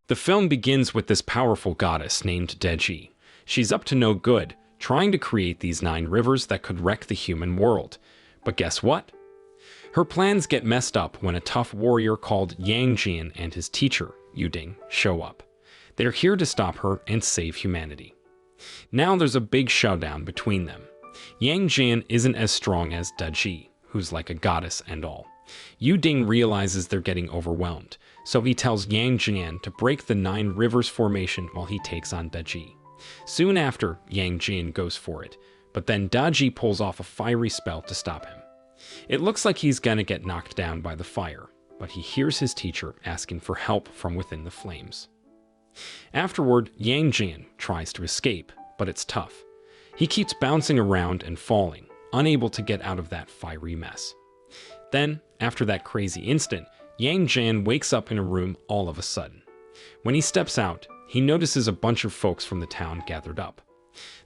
The film begins with this powerful goddess named Deji. She's up to no good, trying to create these 9 rivers that could wreck the human world. But guess what? Her plans get messed up when a tough warrior called Yang Jian and his teacher, Yuding, show up. They're here to stop her and save humanity. Now there's a big showdown between them. Yang Jian isn't as strong as Deji, who's like a goddess and all. Yuding realizes they're getting overwhelmed, so he tells Yang Jian to break the 9 rivers formation while he takes on Deji. Soon after, Yang Jian goes for it, but then Deji pulls off a fiery spell to stop him. It looks like he's gonna get knocked down by the fire, but he hears his teacher asking for help from within the flames. Afterward, Yang Jian tries to escape, but it's tough. He keeps bouncing around and falling, unable to get out of that fiery mess. Then, after that crazy instant, Yang Jian wakes up in a room all of a sudden. When he steps out, he notices a bunch of folks from the town gathered up.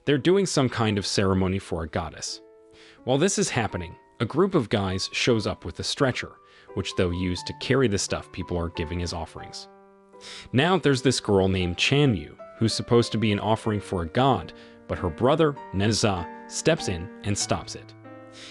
They're doing some kind of ceremony for a goddess. While this is happening, a group of guys shows up with a stretcher, which they'll use to carry the stuff people are giving as offerings. Now there's this girl named Chan Yu, who's supposed to be an offering for a god, but her brother, Neza, steps in and stops it.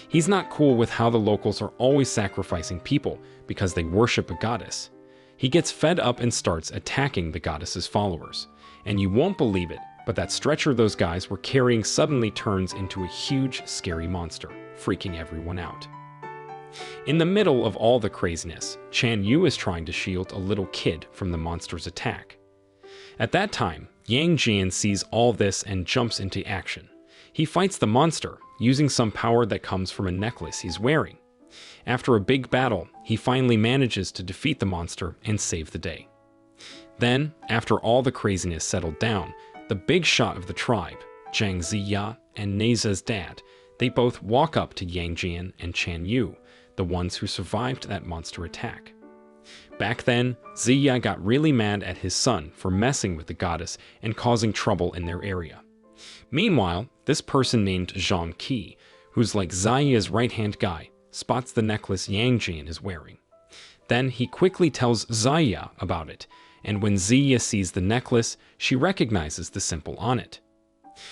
He's not cool with how the locals are always sacrificing people because they worship a goddess. He gets fed up and starts attacking the goddess's followers. And you won't believe it, but that stretcher those guys were carrying suddenly turns into a huge, scary monster, freaking everyone out. In the middle of all the craziness, Chan Yu is trying to shield a little kid from the monster's attack. At that time, Yang Jian sees all this and jumps into action. He fights the monster, using some power that comes from a necklace he's wearing. After a big battle, he finally manages to defeat the monster and save the day. Then, after all the craziness settled down, the big shot of the tribe, Zhang Ziya and Neza's dad, they both walk up to Yang Jian and Chan Yu, the ones who survived that monster attack. Back then, Ziya got really mad at his son for messing with the goddess and causing trouble in their area. Meanwhile, this person named Zhang Qi, who's like Ziya's right-hand guy, spots the necklace Yang Jian is wearing. Then he quickly tells Ziya about it, and when Ziya sees the necklace, she recognizes the symbol on it.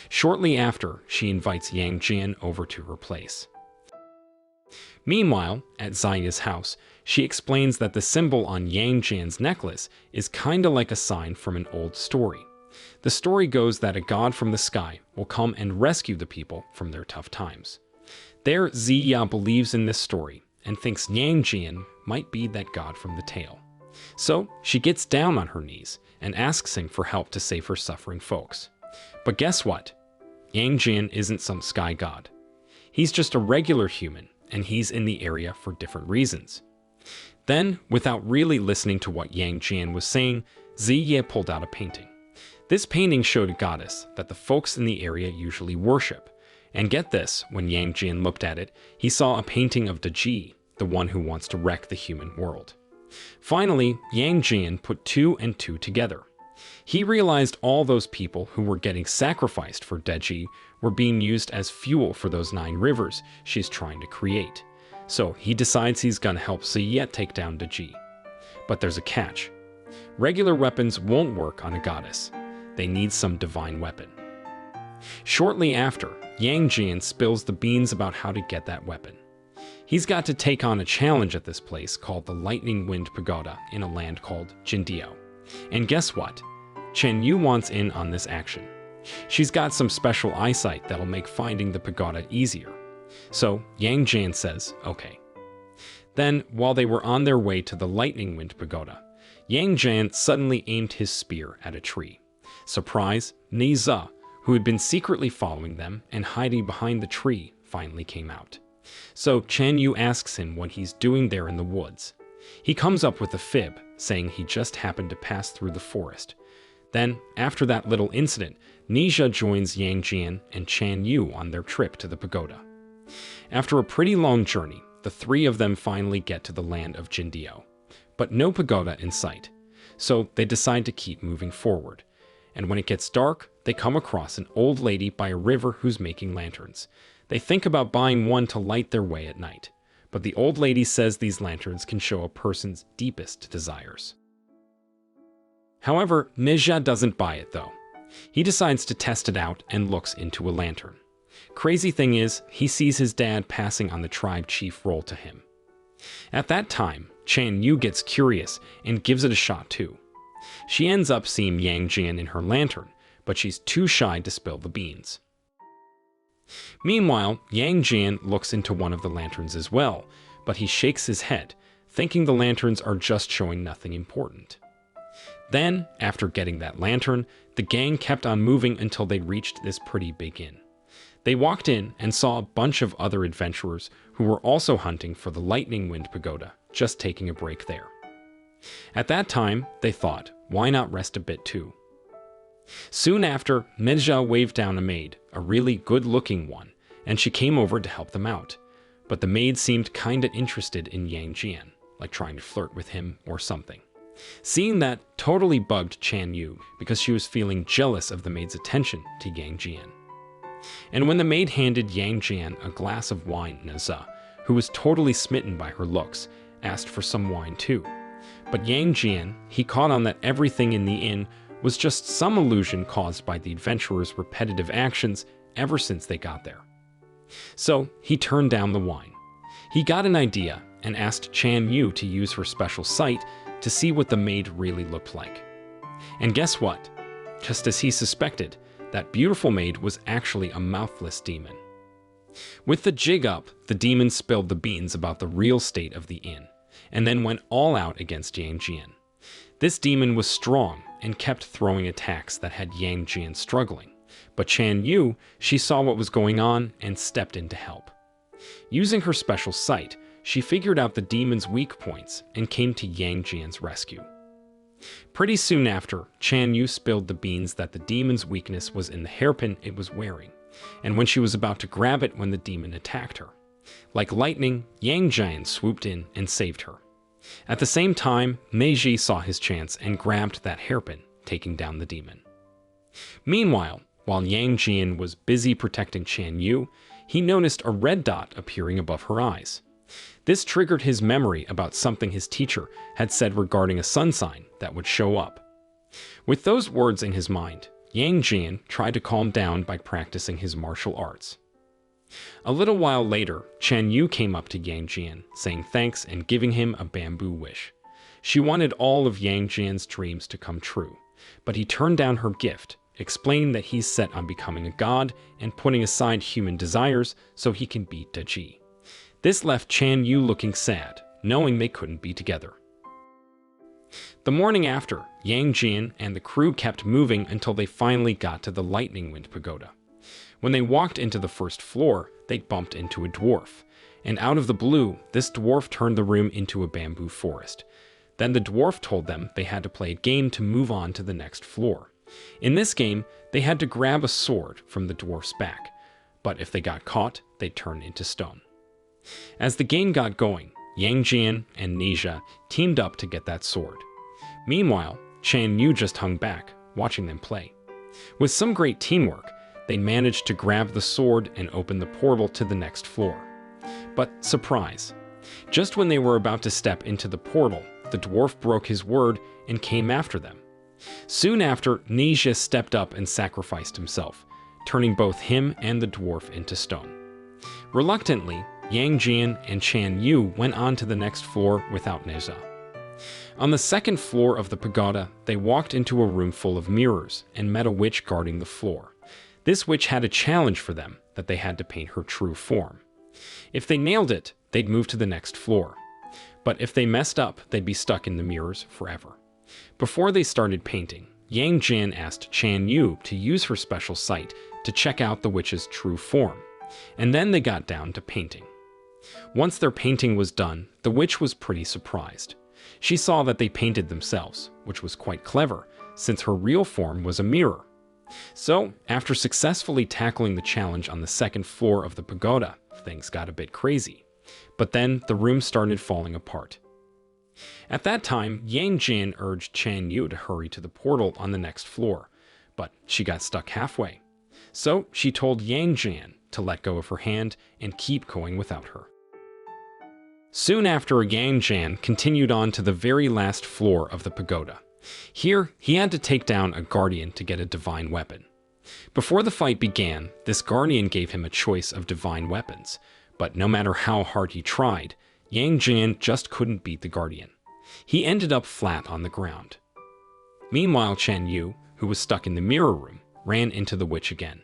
Shortly after, she invites Yang Jian over to her place. Meanwhile, at Ziya's house, she explains that the symbol on Yang Jian's necklace is kinda like a sign from an old story. The story goes that a god from the sky will come and rescue the people from their tough times. There, Ziya believes in this story and thinks Yang Jian might be that god from the tale. So, she gets down on her knees and asks him for help to save her suffering folks. But guess what? Yang Jian isn't some sky god. He's just a regular human, and he's in the area for different reasons. Then, without really listening to what Yang Jian was saying, Ziya pulled out a painting. This painting showed a goddess that the folks in the area usually worship. And get this, when Yang Jian looked at it, he saw a painting of Deji, the one who wants to wreck the human world. Finally, Yang Jian put 2 and 2 together. He realized all those people who were getting sacrificed for Deji were being used as fuel for those 9 rivers she's trying to create. So he decides he's gonna help Ziya take down Deji. But there's a catch. Regular weapons won't work on a goddess. They need some divine weapon. Shortly after, Yang Jian spills the beans about how to get that weapon. He's got to take on a challenge at this place called the Lightning Wind Pagoda in a land called Jindio. And guess what? Chen Yu wants in on this action. She's got some special eyesight that'll make finding the pagoda easier. So Yang Jian says, okay. Then, while they were on their way to the Lightning Wind Pagoda, Yang Jian suddenly aimed his spear at a tree. Surprise, Neza, who had been secretly following them and hiding behind the tree, finally came out. So Chen Yu asks him what he's doing there in the woods. He comes up with a fib, saying he just happened to pass through the forest. Then, after that little incident, Nija joins Yang Jian and Chan Yu on their trip to the pagoda. After a pretty long journey, the 3 of them finally get to the land of Jindio, but no pagoda in sight. So they decide to keep moving forward. And when it gets dark, they come across an old lady by a river who's making lanterns. They think about buying one to light their way at night, but the old lady says these lanterns can show a person's deepest desires. However, Neja doesn't buy it though. He decides to test it out and looks into a lantern. Crazy thing is, he sees his dad passing on the tribe chief role to him. At that time, Chan Yu gets curious and gives it a shot too. She ends up seeing Yang Jian in her lantern, but she's too shy to spill the beans. Meanwhile, Yang Jian looks into one of the lanterns as well, but he shakes his head, thinking the lanterns are just showing nothing important. Then, after getting that lantern, the gang kept on moving until they reached this pretty big inn. They walked in and saw a bunch of other adventurers who were also hunting for the Lightning Wind Pagoda, just taking a break there. At that time, they thought, why not rest a bit too? Soon after, Neja waved down a maid, a really good-looking one, and she came over to help them out. But the maid seemed kinda interested in Yang Jian, like trying to flirt with him or something. Seeing that totally bugged Chan Yu because she was feeling jealous of the maid's attention to Yang Jian. And when the maid handed Yang Jian a glass of wine, Neja, who was totally smitten by her looks, asked for some wine too. But Yang Jian, he caught on that everything in the inn was just some illusion caused by the adventurers' repetitive actions ever since they got there. So he turned down the wine. He got an idea and asked Chan Yu to use her special sight to see what the maid really looked like. And guess what? Just as he suspected, that beautiful maid was actually a mouthless demon. With the jig up, the demon spilled the beans about the real state of the inn, and then went all out against Yang Jian. This demon was strong and kept throwing attacks that had Yang Jian struggling, but Chan Yu, she saw what was going on and stepped in to help. Using her special sight, she figured out the demon's weak points and came to Yang Jian's rescue. Pretty soon after, Chan Yu spilled the beans that the demon's weakness was in the hairpin it was wearing, and when she was about to grab it when the demon attacked her. Like lightning, Yang Jian swooped in and saved her. At the same time, Neji saw his chance and grabbed that hairpin, taking down the demon. Meanwhile, while Yang Jian was busy protecting Chan Yu, he noticed a red dot appearing above her eyes. This triggered his memory about something his teacher had said regarding a sun sign that would show up. With those words in his mind, Yang Jian tried to calm down by practicing his martial arts. A little while later, Chan Yu came up to Yang Jian, saying thanks and giving him a bamboo wish. She wanted all of Yang Jian's dreams to come true, but he turned down her gift, explaining that he's set on becoming a god and putting aside human desires so he can beat Deji. This left Chan Yu looking sad, knowing they couldn't be together. The morning after, Yang Jian and the crew kept moving until they finally got to the Lightning Wind Pagoda. When they walked into the first floor, they bumped into a dwarf, and out of the blue, this dwarf turned the room into a bamboo forest. Then the dwarf told them they had to play a game to move on to the next floor. In this game, they had to grab a sword from the dwarf's back, but if they got caught, they'd turn into stone. As the game got going, Yang Jian and Neja teamed up to get that sword. Meanwhile, Chan Yu just hung back, watching them play. With some great teamwork, they managed to grab the sword and open the portal to the next floor. But surprise! Just when they were about to step into the portal, the dwarf broke his word and came after them. Soon after, Neja stepped up and sacrificed himself, turning both him and the dwarf into stone. Reluctantly, Yang Jian and Chan Yu went on to the next floor without Neja. On the second floor of the pagoda, they walked into a room full of mirrors and met a witch guarding the floor. This witch had a challenge for them that they had to paint her true form. If they nailed it, they'd move to the next floor. But if they messed up, they'd be stuck in the mirrors forever. Before they started painting, Yang Jian asked Chan Yu to use her special sight to check out the witch's true form, and then they got down to painting. Once their painting was done, the witch was pretty surprised. She saw that they painted themselves, which was quite clever, since her real form was a mirror. So, after successfully tackling the challenge on the second floor of the pagoda, things got a bit crazy. But then, the room started falling apart. At that time, Yang Jian urged Chan Yu to hurry to the portal on the next floor, but she got stuck halfway. So, she told Yang Jian to let go of her hand and keep going without her. Soon after, Yang Jian continued on to the very last floor of the pagoda. Here, he had to take down a guardian to get a divine weapon. Before the fight began, this guardian gave him a choice of divine weapons, but no matter how hard he tried, Yang Jian just couldn't beat the guardian. He ended up flat on the ground. Meanwhile, Chen Yu, who was stuck in the mirror room, ran into the witch again.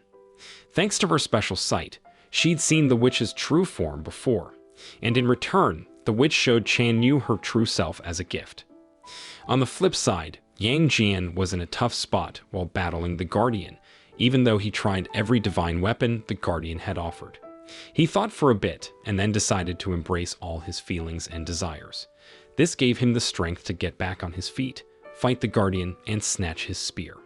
Thanks to her special sight, she'd seen the witch's true form before, and in return, the witch showed Chen Yu her true self as a gift. On the flip side, Yang Jian was in a tough spot while battling the guardian, even though he tried every divine weapon the guardian had offered. He thought for a bit, and then decided to embrace all his feelings and desires. This gave him the strength to get back on his feet, fight the guardian, and snatch his spear.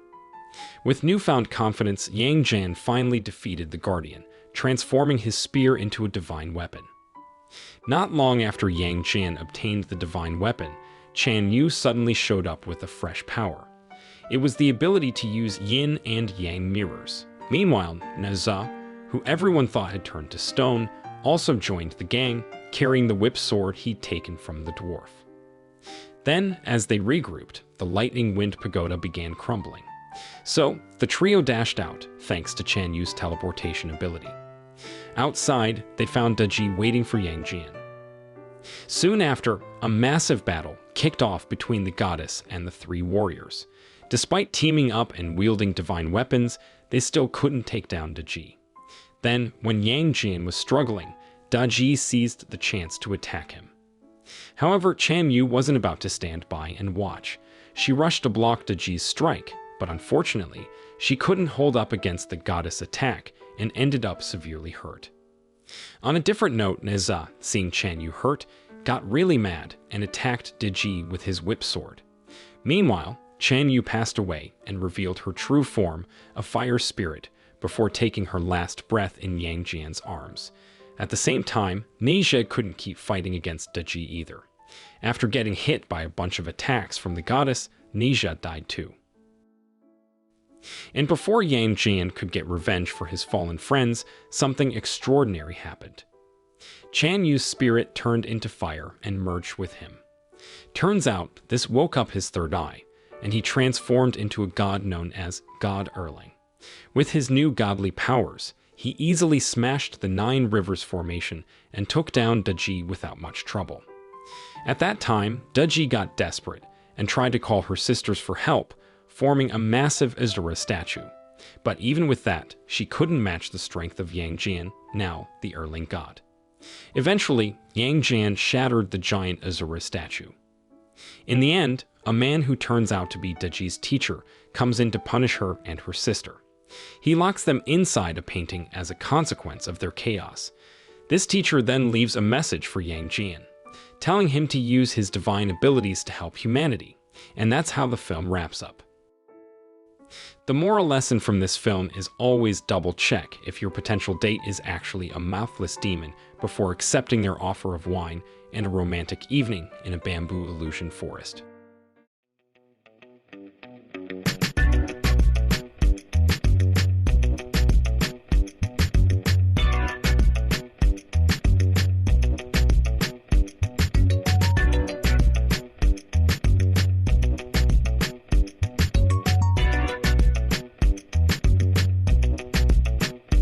With newfound confidence, Yang Jian finally defeated the guardian, transforming his spear into a divine weapon. Not long after Yang Jian obtained the divine weapon, Chen Yu suddenly showed up with a fresh power. It was the ability to use yin and yang mirrors. Meanwhile, Neza, who everyone thought had turned to stone, also joined the gang, carrying the whip sword he'd taken from the dwarf. Then, as they regrouped, the lightning wind pagoda began crumbling. So, the trio dashed out, thanks to Chen Yu's teleportation ability. Outside, they found Deji waiting for Yang Jian. Soon after, a massive battle kicked off between the goddess and the three warriors. Despite teaming up and wielding divine weapons, they still couldn't take down Deji. Then, when Yang Jian was struggling, Deji seized the chance to attack him. However, Chen Yu wasn't about to stand by and watch. She rushed to block Deji's strike, but unfortunately, she couldn't hold up against the goddess' attack and ended up severely hurt. On a different note, Neza, seeing Chen Yu hurt, got really mad and attacked Deji with his whip sword. Meanwhile, Chen Yu passed away and revealed her true form, a fire spirit, before taking her last breath in Yang Jian's arms. At the same time, Neija couldn't keep fighting against Deji either. After getting hit by a bunch of attacks from the goddess, Neija died too. And before Yang Jian could get revenge for his fallen friends, something extraordinary happened. Chen Yu's spirit turned into fire and merged with him. Turns out, this woke up his third eye, and he transformed into a god known as God Erling. With his new godly powers, he easily smashed the 9 Rivers formation and took down Deji without much trouble. At that time, Deji got desperate and tried to call her sisters for help, forming a massive Azura statue. But even with that, she couldn't match the strength of Yang Jian, now the Erling god. Eventually, Yang Jian shattered the giant Azura statue. In the end, a man who turns out to be Deji's teacher comes in to punish her and her sister. He locks them inside a painting as a consequence of their chaos. This teacher then leaves a message for Yang Jian, telling him to use his divine abilities to help humanity, and that's how the film wraps up. The moral lesson from this film is always double-check if your potential date is actually a mouthless demon before accepting their offer of wine and a romantic evening in a bamboo illusion forest.